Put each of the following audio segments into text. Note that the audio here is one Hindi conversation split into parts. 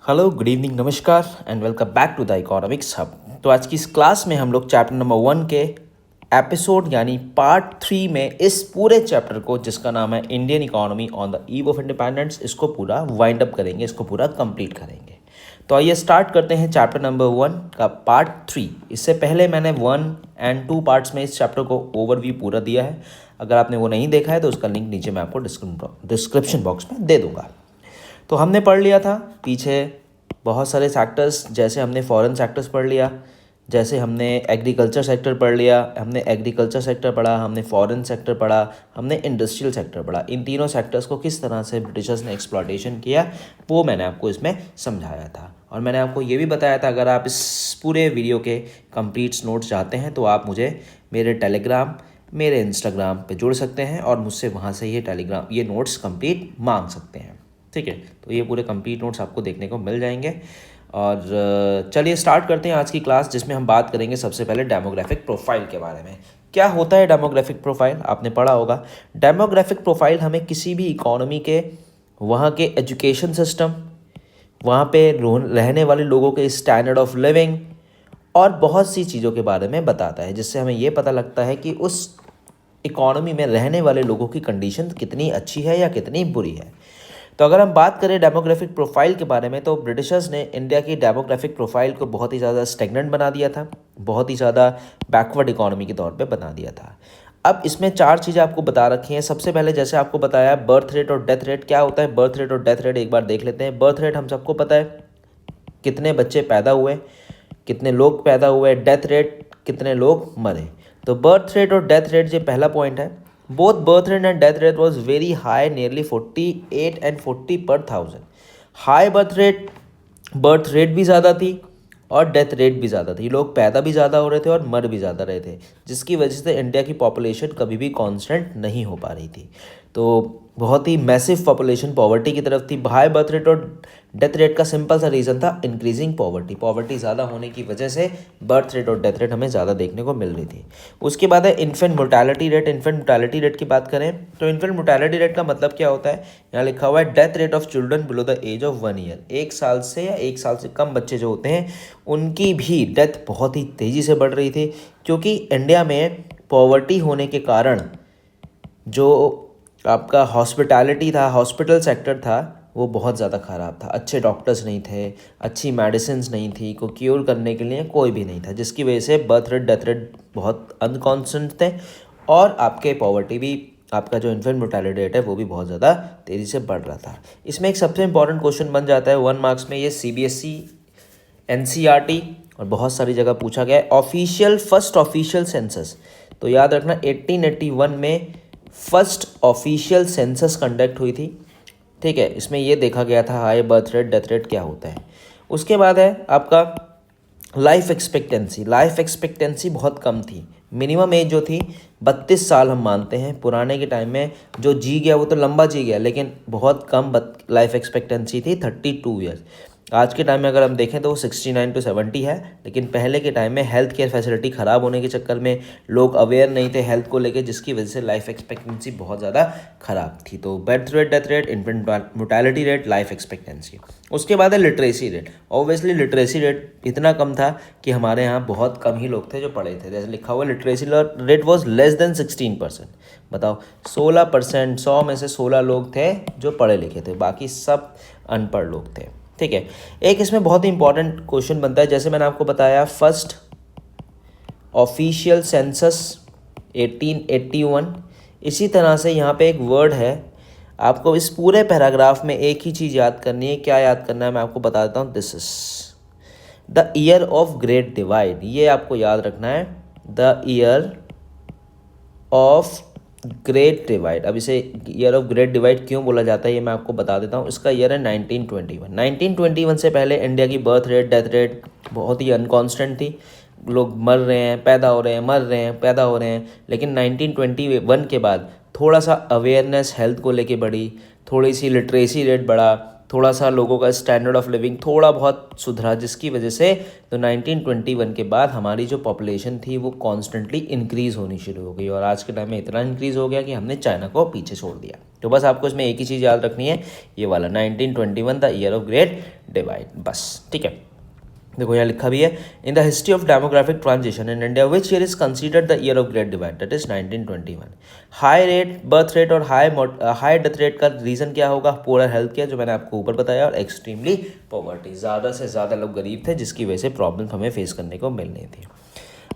हेलो, गुड इवनिंग, नमस्कार and welcome back to the economics hub. तो आज की इस क्लास में हम लोग चैप्टर नंबर 1 के एपिसोड यानी पार्ट 3 में इस पूरे चैप्टर को, जिसका नाम है Indian economy on the eve of independence, इसको पूरा वाइंड अप करेंगे, इसको पूरा कंप्लीट करेंगे। तो आइए स्टार्ट करते हैं चैप्टर नंबर 1 का पार्ट 3। इससे पहले मैंने 1 एंड 2 पार्ट्स में इस चैप्टर को ओवरव्यू पूरा दिया है। अगर आपने वो नहीं देखा है तो उसका लिंक नीचे मैं आपको डिस्क्रिप्शन बॉक्स में दे दूँगा। तो हमने पढ़ लिया था पीछे बहुत सारे सेक्टर्स, जैसे हमने फॉरेन सेक्टर्स पढ़ लिया, जैसे हमने एग्रीकल्चर सेक्टर पढ़ लिया, हमने एग्रीकल्चर सेक्टर पढ़ा, हमने फॉरेन सेक्टर पढ़ा, हमने इंडस्ट्रियल सेक्टर पढ़ा। इन तीनों सेक्टर्स को किस तरह से ब्रिटिशर्स ने एक्सप्लॉयटेशन किया वो मैंने आपको इसमें समझाया था। और मैंने आपको ये भी बताया था अगर आप इस पूरे वीडियो के कंप्लीट नोट्स चाहते हैं तो आप मुझे मेरे टेलीग्राम, मेरे इंस्टाग्राम पे जुड़ सकते हैं और मुझसे वहाँ से ये नोट्स कंप्लीट मांग सकते हैं। ठीक है, तो ये पूरे कंप्लीट नोट्स आपको देखने को मिल जाएंगे। और चलिए स्टार्ट करते हैं आज की क्लास, जिसमें हम बात करेंगे सबसे पहले डेमोग्राफिक प्रोफाइल के बारे में। क्या होता है डेमोग्राफिक प्रोफाइल? आपने पढ़ा होगा। डेमोग्राफिक प्रोफाइल हमें किसी भी इकोनॉमी के, वहाँ के एजुकेशन सिस्टम, वहाँ पे रहने वाले लोगों के स्टैंडर्ड ऑफ लिविंग और बहुत सी चीज़ों के बारे में बताता है, जिससे हमें ये पता लगता है कि उस इकोनॉमी में रहने वाले लोगों की कंडीशन कितनी अच्छी है या कितनी बुरी है। तो अगर हम बात करें डेमोग्राफिक प्रोफाइल के बारे में, तो ब्रिटिशर्स ने इंडिया की डेमोग्राफिक प्रोफाइल को बहुत ही ज़्यादा स्टेगनेंट बना दिया था, बहुत ही ज़्यादा बैकवर्ड इकोनॉमी के तौर पे बना दिया था। अब इसमें 4 चीज़ें आपको बता रखी हैं। सबसे पहले जैसे आपको बताया बर्थ रेट और डेथ रेट। क्या होता है बर्थ रेट और डेथ रेट, एक बार देख लेते हैं। बर्थ रेट हम सबको पता है, कितने बच्चे पैदा हुए, कितने लोग पैदा हुए। डेथ रेट, कितने लोग मरे। तो बर्थ रेट और डेथ रेट ये पहला पॉइंट है। Both birth rate and death rate was very high, nearly 48 and 40 पर 1000। हाई बर्थ रेट भी ज़्यादा थी और डेथ रेट भी ज़्यादा थी। लोग पैदा भी ज़्यादा हो रहे थे और मर भी ज़्यादा रहे थे, जिसकी वजह से इंडिया की पॉपुलेशन कभी भी कांस्टेंट नहीं हो पा रही थी। तो बहुत ही मैसिव पॉपुलेशन पॉवर्टी की तरफ थी। हाई बर्थ रेट और डेथ रेट का सिंपल सा रीज़न था इंक्रीजिंग पॉवर्टी ज़्यादा होने की वजह से बर्थ रेट और डेथ रेट हमें ज़्यादा देखने को मिल रही थी। उसके बाद है infant mortality rate. Infant mortality rate की बात करें तो इन्फेंट मोर्टालिटी रेट का मतलब क्या होता है, यहाँ लिखा हुआ है death rate of children below the age of 1 year. 1 साल से या 1 साल से कम बच्चे जो होते हैं उनकी भी डेथ बहुत ही तेज़ी से बढ़ रही थी, क्योंकि इंडिया में पॉवर्टी होने के कारण जो आपका हॉस्पिटैलिटी था, हॉस्पिटल सेक्टर था, वो बहुत ज़्यादा ख़राब था। अच्छे डॉक्टर्स नहीं थे, अच्छी मेडिसिन्स नहीं थी, को क्योर करने के लिए कोई भी नहीं था, जिसकी वजह से बर्थ रेट डेथ रेट बहुत अनकॉन्स्टेंट थे और आपके पॉवर्टी भी, आपका जो इन्फेंट मोर्टालिटी रेट है वो भी बहुत ज़्यादा तेज़ी से बढ़ रहा था। इसमें एक सबसे इंपॉर्टेंट क्वेश्चन बन जाता है 1 मार्क्स में, ये CBSE, NCERT और बहुत सारी जगह पूछा गया है। फर्स्ट ऑफिशियल सेंसस, तो याद रखना 1881 में फर्स्ट ऑफिशियल सेंसस कंडक्ट हुई थी। ठीक है, इसमें ये देखा गया था high birth rate death rate क्या होता है। उसके बाद है आपका लाइफ एक्सपेक्टेंसी बहुत कम थी। मिनिमम एज जो थी 32 साल हम मानते हैं। पुराने के टाइम में जो जी गया वो तो लंबा जी गया, लेकिन बहुत कम लाइफ एक्सपेक्टेंसी थी, 32 ईयर्स। आज के टाइम में अगर हम देखें तो वो 69 to 70 है, लेकिन पहले के टाइम में हेल्थ केयर फैसिलिटी ख़राब होने के चक्कर में लोग अवेयर नहीं थे हेल्थ को लेके, जिसकी वजह से लाइफ एक्सपेक्टेंसी बहुत ज़्यादा ख़राब थी। तो birth rate death rate, infant mortality rate, life expectancy. उसके बाद है literacy rate. Obviously literacy rate इतना कम था कि हमारे यहाँ बहुत कम ही लोग थे जो पढ़े थे। जैसे लिखा हुआ literacy rate was less than 16%। बताओ 16%, 100 में से 16 लोग थे जो पढ़े लिखे थे, बाकी सब अनपढ़ लोग थे। ठीक है, एक इसमें बहुत ही इंपॉर्टेंट क्वेश्चन बनता है, जैसे मैंने आपको बताया फर्स्ट ऑफिशियल सेंसस 1881। इसी तरह से यहाँ पे एक वर्ड है, आपको इस पूरे पैराग्राफ में एक ही चीज़ याद करनी है। क्या याद करना है मैं आपको बता देता हूँ। This is the year of great divide. ये आपको याद रखना है, the year of great divide. अब इसे ईयर ऑफ ग्रेट डिवाइड क्यों बोला जाता है ये मैं आपको बता देता हूँ। इसका ईयर है 1921। 1921 से पहले इंडिया की बर्थ रेट डेथ रेट बहुत ही अनकॉन्स्टेंट थी। लोग मर रहे हैं, पैदा हो रहे हैं, मर रहे हैं, पैदा हो रहे हैं। लेकिन 1921 के बाद थोड़ा सा अवेयरनेस हेल्थ को लेके बढ़ी, थोड़ी सी लिटरेसी रेट बढ़ा, थोड़ा सा लोगों का स्टैंडर्ड ऑफ लिविंग थोड़ा बहुत सुधरा, जिसकी वजह से तो 1921 के बाद हमारी जो पॉपुलेशन थी वो कॉन्स्टेंटली इंक्रीज़ होनी शुरू हो गई और आज के टाइम में इतना इंक्रीज़ हो गया कि हमने चाइना को पीछे छोड़ दिया। तो बस आपको इसमें एक ही चीज़ याद रखनी है, ये वाला 1921 the year of great divide, बस। ठीक है, देखो यहाँ लिखा भी है, in the history of demographic transition in India which year is considered the year of great divide, that is 1921। High rate birth rate और हाई डेथ रेट का रीज़न क्या होगा? पुअर हेल्थ केयर, जो मैंने आपको ऊपर बताया, और एक्सट्रीमली पॉवर्टी, ज़्यादा से ज़्यादा लोग गरीब थे जिसकी वजह से प्रॉब्लम हमें फेस करने को मिल रही थी।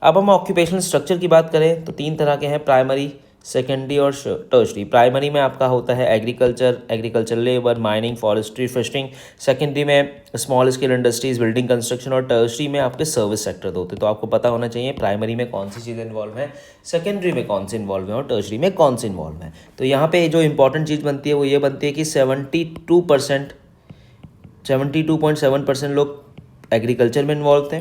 अब हम ऑक्यूपेशनल स्ट्रक्चर की बात करें तो 3 तरह के हैं, प्राइमरी, सेकेंडरी और टर्शरी। प्राइमरी में आपका होता है agriculture labour, mining, forestry, fishing. Secondary में small scale industries, building construction, और टर्शरी में आपके सर्विस सेक्टर होते हैं। तो आपको पता होना चाहिए प्राइमरी में कौन सी चीज़ें इन्वॉल्व हैं, सेकेंडरी में कौन से इन्वॉल्व हैं और टर्शरी में कौन से इन्वॉल्व हैं। तो यहाँ पे जो इंपॉर्टेंट चीज़ बनती है वो ये बनती है कि 72.7% लोग एग्रीकल्चर में इन्वॉल्व थे,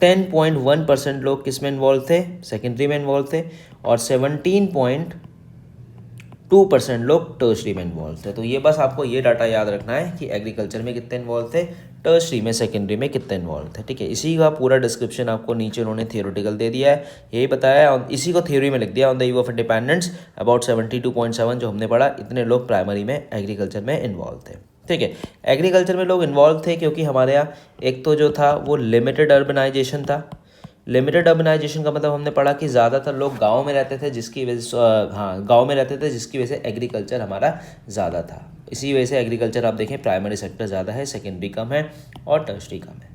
10.1% लोग किस में इन्वॉल्व थे, सेकेंडरी में इन्वॉल्व थे, और 17.2% लोग टर्शरी में इन्वॉल्व थे। तो ये बस आपको ये डाटा याद रखना है कि एग्रीकल्चर में कितने इन्वॉल्व थे, टर्शरी में, सेकेंडरी में कितने इन्वॉल्व थे। ठीक है, इसी का पूरा डिस्क्रिप्शन आपको नीचे उन्होंने थियोरेटिकल दे दिया है, यही बताया, और इसी को थ्योरी में लिख दिया, on the eve of independence about 72.7 जो हमने पढ़ा, इतने लोग प्राइमरी में एग्रीकल्चर में इन्वॉल्व थे। ठीक है, एग्रीकल्चर में लोग इन्वॉल्व थे क्योंकि हमारे यहाँ एक तो जो था वो लिमिटेड अर्बनाइजेशन था। लिमिटेड अर्बनाइजेशन का मतलब हमने पढ़ा कि ज़्यादातर लोग गांव में रहते थे, जिसकी वजह से गांव में रहते थे, जिसकी वजह से एग्रीकल्चर हमारा ज़्यादा था। इसी वजह से एग्रीकल्चर आप देखें प्राइमरी सेक्टर ज़्यादा है, सेकेंडरी कम है और टर्शरी कम है।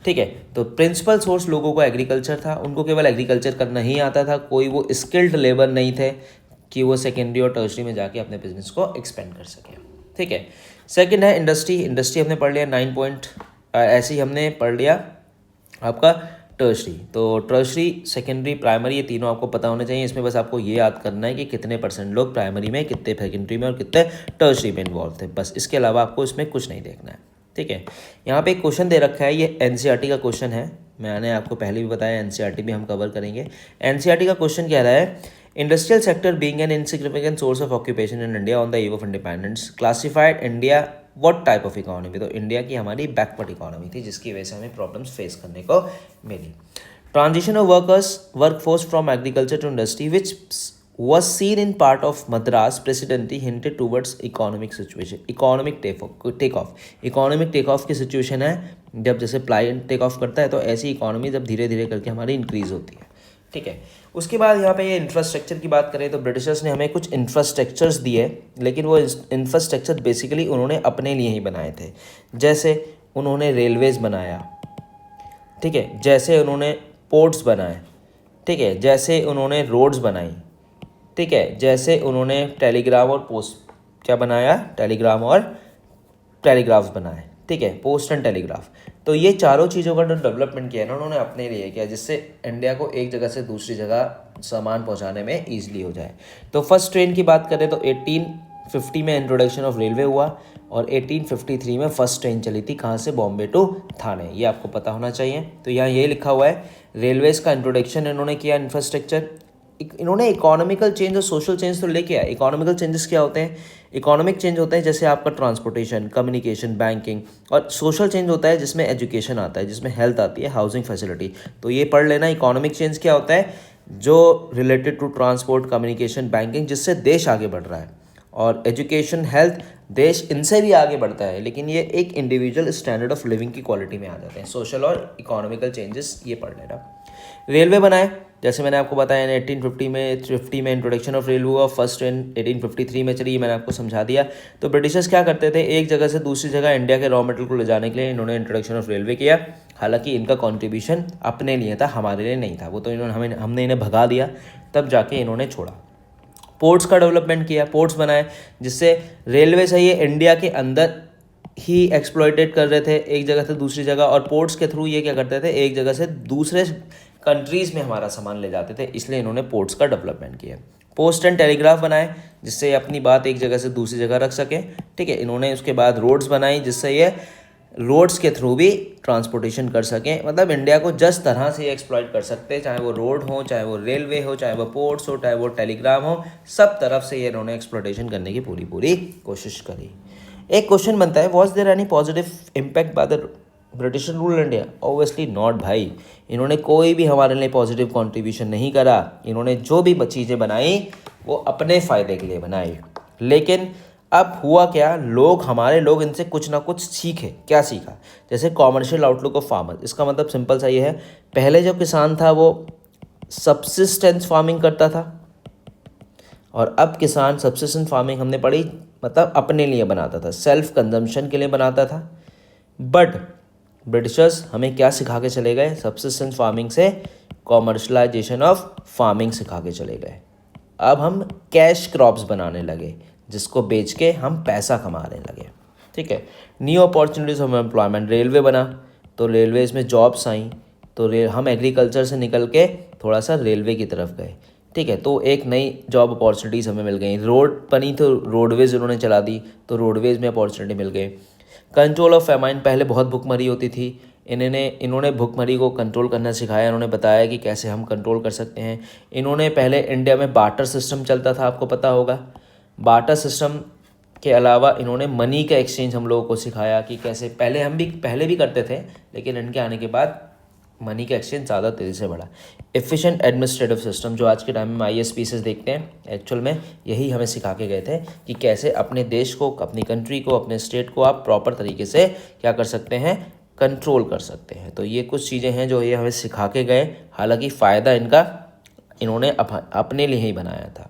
ठीक है, तो प्रिंसिपल सोर्स लोगों को एग्रीकल्चर था, उनको केवल एग्रीकल्चर करना ही आता था, कोई वो स्किल्ड लेबर नहीं थे कि वो सेकेंडरी और टर्शरी में जाके अपने बिजनेस को एक्सपेंड कर सकें। ठीक है, सेकंड है इंडस्ट्री हमने पढ़ लिया 9 पॉइंट, ऐसे ही हमने पढ़ लिया आपका टर्शरी। तो टर्शरी, सेकेंडरी, प्राइमरी, ये तीनों आपको पता होने चाहिए। इसमें बस आपको ये याद करना है कि कितने % लोग प्राइमरी में, कितने सेकेंडरी में और कितने टर्शरी में इन्वॉल्व थे, बस। इसके अलावा आपको इसमें कुछ नहीं देखना है। ठीक है, यहाँ पे एक क्वेश्चन दे रखा है, ये एनसीईआरटी का क्वेश्चन है, मैंने आपको पहले भी बताया एनसीईआरटी भी हम कवर करेंगे। एनसीईआरटी का क्वेश्चन कह रहा है, industrial sector being an insignificant source of occupation in India on the eve of independence classified India what type of economy. तो इंडिया की हमारी बैकवर्ड इकोनॉमी थी, जिसकी वजह से हमें प्रॉब्लम्स फेस करने को मिली। Transition of workforce from agriculture to industry which was seen in part of Madras precedently hinted towards economic situation, economic take off की सिचुएशन है, जब जैसे प्लाइन टेक ऑफ करता है तो ऐसी इकोनॉमी जब धीरे धीरे करके हमारी इंक्रीज होती है। ठीक है, उसके बाद यहाँ पे ये इंफ्रास्ट्रक्चर की बात करें तो ब्रिटिशर्स ने हमें कुछ इंफ्रास्ट्रक्चर्स दिए, लेकिन वो इंफ्रास्ट्रक्चर बेसिकली उन्होंने अपने लिए ही बनाए थे। जैसे उन्होंने रेलवेज़ बनाया, ठीक है, जैसे उन्होंने पोर्ट्स बनाए, ठीक है, जैसे उन्होंने रोड्स बनाई, ठीक है, जैसे उन्होंने टेलीग्राम और टेलीग्राफ्स बनाए, ठीक है, पोस्ट एंड टेलीग्राफ। तो ये चारों चीज़ों का जो डेवलपमेंट किया ना उन्होंने अपने लिए किया, जिससे इंडिया को एक जगह से दूसरी जगह सामान पहुंचाने में ईजिली हो जाए। तो फर्स्ट ट्रेन की बात करें तो 1850 में इंट्रोडक्शन ऑफ रेलवे हुआ और 1853 में फर्स्ट ट्रेन चली थी, कहाँ से, बॉम्बे टू थाने, ये आपको पता होना चाहिए। तो यहाँ ये लिखा हुआ है, रेलवेज़ का इंट्रोडक्शन इन्होंने किया, इंफ्रास्ट्रक्चर, इन्होंने इकोनॉमिकल चेंज और सोशल चेंज तो लेके आए। इकोनॉमिकल चेंजेस क्या होते हैं? इकोनॉमिक चेंज होता है जैसे आपका ट्रांसपोर्टेशन, कम्युनिकेशन, बैंकिंग, और सोशल चेंज होता है जिसमें एजुकेशन आता है, जिसमें हेल्थ आती है, हाउसिंग फैसिलिटी। तो ये पढ़ लेना, इकोनॉमिक चेंज क्या होता है, जो related to transport, communication, banking, जिससे देश आगे बढ़ रहा है, और एजुकेशन, हेल्थ, देश इनसे भी आगे बढ़ता है, लेकिन ये एक इंडिविजुअल स्टैंडर्ड ऑफ लिविंग की क्वालिटी में आ जाते हैं। सोशल और इकोनॉमिकल चेंजेस ये पढ़ लेना। रेलवे बनाए, जैसे मैंने आपको बताया 1850 में इंट्रोडक्शन ऑफ रेलवे हुआ, फर्स्ट ट्रेन 1853 में चली, ये मैंने आपको समझा दिया। तो ब्रिटिशर्स क्या करते थे, एक जगह से दूसरी जगह इंडिया के रॉ मटेरियल को ले जाने के लिए इन्होंने इंट्रोडक्शन ऑफ रेलवे किया। हालांकि इनका कॉन्ट्रीब्यूशन अपने लिए था, हमारे लिए नहीं था, वो तो हमने इन्हें भगा दिया, तब जाके इन्होंने छोड़ा। पोर्ट्स का डेवलपमेंट किया, पोर्ट्स बनाए, जिससे रेलवे से ये इंडिया के अंदर ही एक्सप्लॉइटेड कर रहे थे एक जगह से दूसरी जगह, और पोर्ट्स के थ्रू ये क्या करते थे, एक जगह से दूसरे कंट्रीज़ में हमारा सामान ले जाते थे, इसलिए इन्होंने पोर्ट्स का डेवलपमेंट किया। पोस्ट एंड टेलीग्राफ बनाए, जिससे अपनी बात एक जगह से दूसरी जगह रख सकें, ठीक है। इन्होंने उसके बाद रोड्स बनाई, जिससे ये रोड्स के थ्रू भी ट्रांसपोर्टेशन कर सकें, मतलब इंडिया को जिस तरह से एक्सप्लॉइट कर सकते हैं, चाहे वो रोड हो, चाहे वो रेलवे हो, चाहे वो पोर्ट्स हो, चाहे वो टेलीग्राम हो, सब तरफ से ये इन्होंने एक्सप्लॉइटेशन करने की पूरी कोशिश करी। एक क्वेश्चन बनता है, was there any positive impact by the British rule India? Obviously not भाई, इन्होंने कोई भी हमारे लिए पॉजिटिव कंट्रीब्यूशन नहीं करा। इन्होंने जो भी चीज़ें बनाई वो अपने फ़ायदे के लिए बनाई। लेकिन अब हुआ क्या, हमारे लोग इनसे कुछ ना कुछ सीखे। क्या सीखा? जैसे कॉमर्शियल आउटलुक ऑफ फार्मर। इसका मतलब सिंपल सा ये है, पहले जो किसान था वो सब्सिस्टेंस फार्मिंग करता था, और अब किसान सब्सिस्टेंस फार्मिंग हमने पढ़ी मतलब अपने लिए बनाता था, सेल्फ कंजम्पशन के लिए बनाता था। बट ब्रिटिशर्स हमें क्या सिखा के चले गए? सब्सिस्टेंस फार्मिंग से कॉमर्शलाइजेशन ऑफ फार्मिंग सिखा के चले गए। अब हम कैश क्रॉप्स बनाने लगे, जिसको बेच के हम पैसा कमाने लगे। ठीक है। New opportunities of employment, railway बना तो रेलवेज़ में जॉब्स आई, तो हम एग्रीकल्चर से निकल के थोड़ा सा रेलवे की तरफ गए। ठीक है, तो एक नई जॉब अपॉर्चुनिटीज़ हमें मिल गई। रोड बनी तो रोडवेज़ उन्होंने चला दी, तो रोडवेज़ में अपॉर्चुनिटी मिल गई। कंट्रोल ऑफ फेमाइन, पहले बहुत भुखमरी होती थी, इन्होंने भुखमरी को कंट्रोल करना सिखाया। इन्होंने बताया कि कैसे हम कंट्रोल कर सकते हैं। इन्होंने पहले इंडिया में बार्टर सिस्टम चलता था, आपको पता होगा। बार्टर सिस्टम के अलावा इन्होंने मनी का एक्सचेंज हम लोगों को सिखाया कि कैसे पहले भी करते थे, लेकिन इनके आने के बाद मनी का एक्सचेंज ज़्यादा तेज़ी से बढ़ा। एफिशिएंट एडमिनिस्ट्रेटिव सिस्टम, जो आज के टाइम में IAS देखते हैं, एक्चुअल में यही हमें सिखा के गए थे कि कैसे अपने देश को, अपनी कंट्री को, अपने स्टेट को आप प्रॉपर तरीके से क्या कर सकते हैं, कंट्रोल कर सकते हैं। तो ये कुछ चीज़ें हैं जो ये हमें सिखा के गए। हालांकि फ़ायदा इनका इन्होंने अपने लिए ही बनाया था।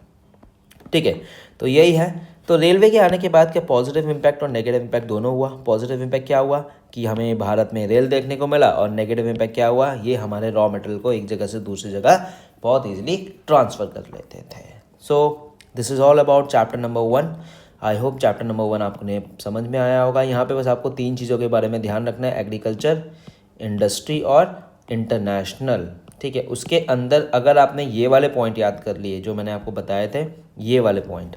ठीक है, तो यही है। तो रेलवे के आने के बाद क्या पॉजिटिव इम्पैक्ट और नेगेटिव इम्पैक्ट दोनों हुआ। पॉजिटिव इम्पैक्ट क्या हुआ कि हमें भारत में रेल देखने को मिला, और नेगेटिव इम्पैक्ट क्या हुआ, ये हमारे रॉ मटेरियल को एक जगह से दूसरी जगह बहुत ईजिली ट्रांसफ़र कर लेते थे। So this is all about chapter number 1। I hope chapter number 1 आपने समझ में आया होगा। यहाँ पे बस आपको 3 चीज़ों के बारे में ध्यान रखना है, एग्रीकल्चर, इंडस्ट्री और इंटरनेशनल। ठीक है, उसके अंदर अगर आपने ये वाले पॉइंट याद कर लिए जो मैंने आपको बताए थे, ये वाले पॉइंट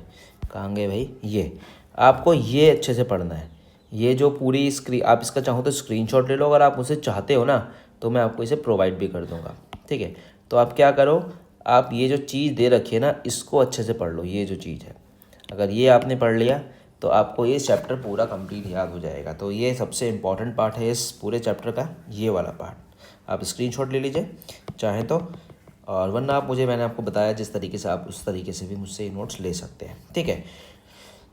कहाँ गए भाई, ये आपको ये अच्छे से पढ़ना है। ये जो पूरी स्क्रीन, आप इसका चाहो तो स्क्रीनशॉट ले लो, अगर आप मुझसे चाहते हो ना तो मैं आपको इसे प्रोवाइड भी कर दूंगा। ठीक है, तो आप क्या करो, आप ये जो चीज़ दे रखी है ना, इसको अच्छे से पढ़ लो। ये जो चीज़ है, अगर ये आपने पढ़ लिया तो आपको ये चैप्टर पूरा कंप्लीट याद हो जाएगा। तो ये सबसे इम्पॉर्टेंट पार्ट है इस पूरे चैप्टर का, ये वाला पार्ट। आप स्क्रीनशॉट ले लीजिए चाहें तो, और वरना आप मैंने आपको बताया जिस तरीके से, आप उस तरीके से भी मुझसे नोट्स ले सकते हैं। ठीक है,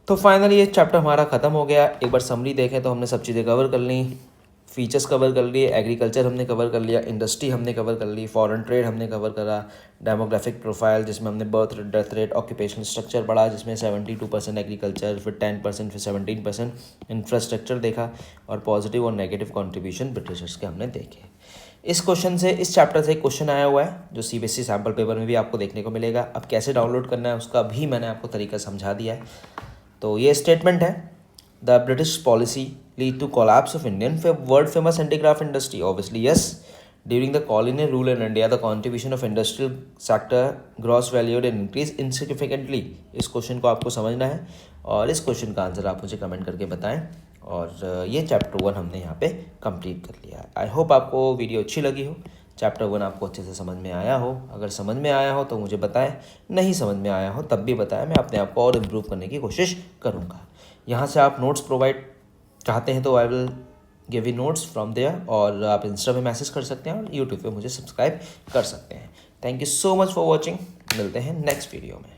तो फाइनली ये चैप्टर हमारा ख़त्म हो गया। एक बार समरी देखें तो हमने सब चीज़ें कवर कर ली, फीचर्स कवर कर लिए, एग्रीकल्चर हमने कवर कर लिया, इंडस्ट्री हमने कवर कर ली, फॉरेन ट्रेड हमने कवर करा, डेमोग्राफिक प्रोफाइल जिसमें हमने birth rate, death rate, occupational structure पढ़ा जिसमें 72% एग्रीकल्चर, फिर 10%, फिर 17% इंफ्रास्ट्रक्चर देखा, और पॉजिटिव और नेगेटिव कॉन्ट्रीब्यूशन ब्रिटिशर्स के हमने देखे। इस क्वेश्चन से, इस चैप्टर से एक क्वेश्चन आया हुआ है जो CBSE सैम्पल पेपर में भी आपको देखने को मिलेगा। अब कैसे डाउनलोड करना है उसका भी मैंने आपको तरीका समझा दिया है। तो ये स्टेटमेंट है, the British policy lead to collapse of Indian world famous handicraft industry. Obviously yes, during the colonial rule in India the contribution of industrial sector gross valued and increase insignificantly. इस क्वेश्चन को आपको समझना है, और इस क्वेश्चन का आंसर आप मुझे कमेंट करके बताएं। और ये चैप्टर 1 हमने यहाँ पे कंप्लीट कर लिया है। आई होप आपको वीडियो अच्छी लगी हो, चैप्टर 1 आपको अच्छे से समझ में आया हो। अगर समझ में आया हो तो मुझे बताएं, नहीं समझ में आया हो तब भी बताएं, मैं अपने आप को और इम्प्रूव करने की कोशिश करूँगा। यहाँ से आप नोट्स प्रोवाइड चाहते हैं तो I will give you notes from there, और आप इंस्टा पे मैसेज कर सकते हैं और यूट्यूब पे मुझे सब्सक्राइब कर सकते हैं। Thank you so much for watching, मिलते हैं नेक्स्ट वीडियो में।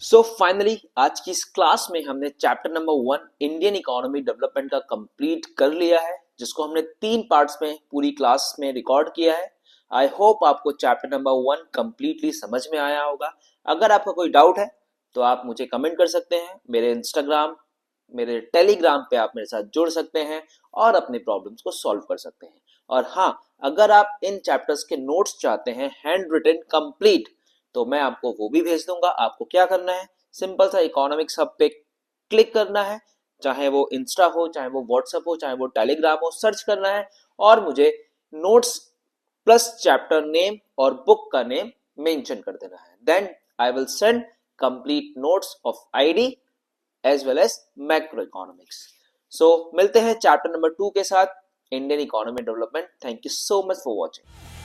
सो फाइनली आज की इस क्लास में हमने chapter number 1 Indian economy development का कंप्लीट कर लिया है, जिसको हमने 3 पार्ट्स में पूरी क्लास में रिकॉर्ड किया है। आई होप आपको चैप्टर नंबर 1 कंप्लीटली समझ में आया होगा। अगर आपका कोई डाउट है तो आप मुझे कमेंट कर सकते हैं, मेरे इंस्टाग्राम, मेरे टेलीग्राम पे आप मेरे साथ जुड़ सकते हैं और अपने प्रॉब्लम्स को सॉल्व कर सकते हैं। और हाँ, अगर आप इन चैप्टर्स के नोट्स चाहते हैं हैंड रिटन कंप्लीट, तो मैं आपको वो भी भेज दूंगा। आपको क्या करना है, सिंपल सा इकोनॉमिक्स हब पे क्लिक करना है, चाहे वो इंस्टा हो, चाहे वो व्हाट्सएप हो, चाहे वो टेलीग्राम हो, सर्च करना है और मुझे नोट्स प्लस चैप्टर नेम और बुक का नेम मेंशन कर देना है। Then I will send complete notes of ID as well as macroeconomics. So मिलते हैं चैप्टर नंबर 2 के साथ, Indian economy development. Thank you so much for watching.